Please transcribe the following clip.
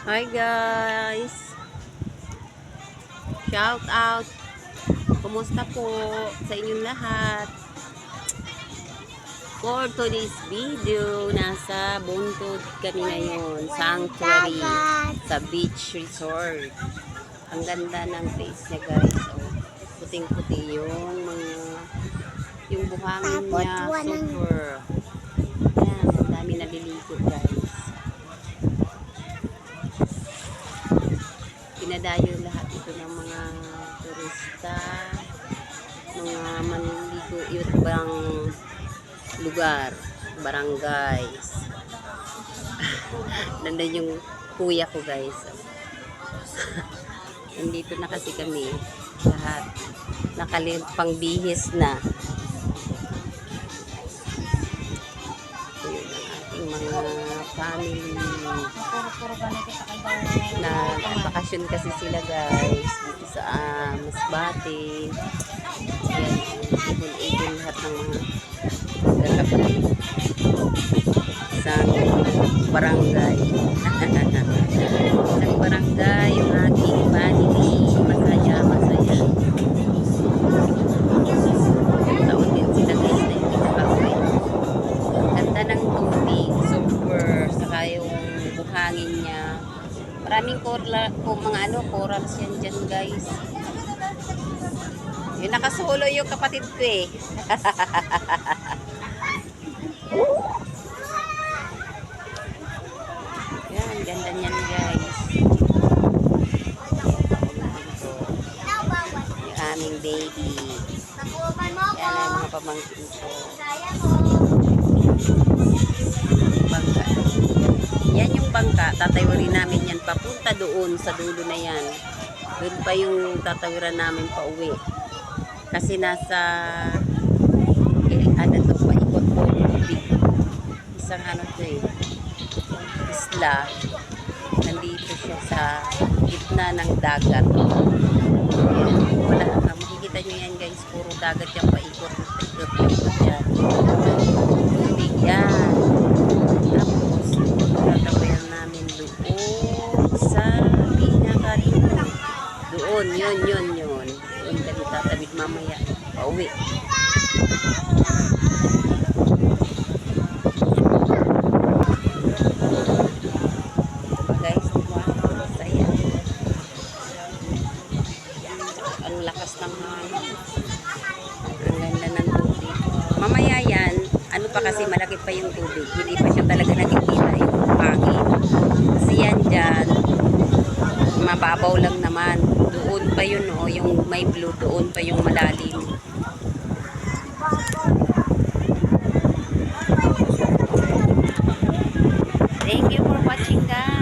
Hi guys! Shout out! Kumusta po sa inyong lahat? For today's video, nasa Buntod kami ngayon, Sanctuary, sa beach resort. Ang ganda ng place niya guys. Oh, puting-puti yung buhangin niya, super. Yan, ang dami naliligo guys. Pinadayo lahat ito ng mga turista, mga manliligo ibang lugar, barangays. Nandun yung kuya ko guys. Nandito na kasi kami lahat, nakalimpang bihis na. Ayun ang ating mga family na bakasyon kasi sila guys dito sa Masbate. Yan, ibon-ibon lahat ng mga kapatid isang barangay. Isang barangay yung aking family, masaya taon din sila guys na hindi nakauwi. Ganda ng tubig, super, saka yung buhangin niya. Maraming corals yan dyan guys. Yung nakasolo yung kapatid ko eh. Yan, ganda niyan guys. Yung aming baby. Yan ang mga pamangkin ko. Bangka. Yan yung bangka. Tatawirin namin yan papunta doon sa dulo na yan. Doon pa yung tatawiran namin pa uwi. Kasi nasa ano to, paikot po tubig. Isang ano to eh, isla. Nandito siya sa gitna ng dagat. Ayan, wala, makikita nyo yan guys, puro dagat yung paikot yan. Tubig yan. Tapos tatawayan namin doon sa pinakalimot. Doon, yun. Doon kami tatawid mamaya. Pauwi. Guys, diba? Saya. Ang lakas ng hangin. Ang ganda ng tubig. Mamaya yan, ano pa kasi malaki pa yung tubig. Hindi pa siya talaga nakikita yung hangin. Kasi yan dyan, mababaw lang naman. Doon pa yun, oh, yung may blue, doon pa yung malalim. Thank you for watching guys.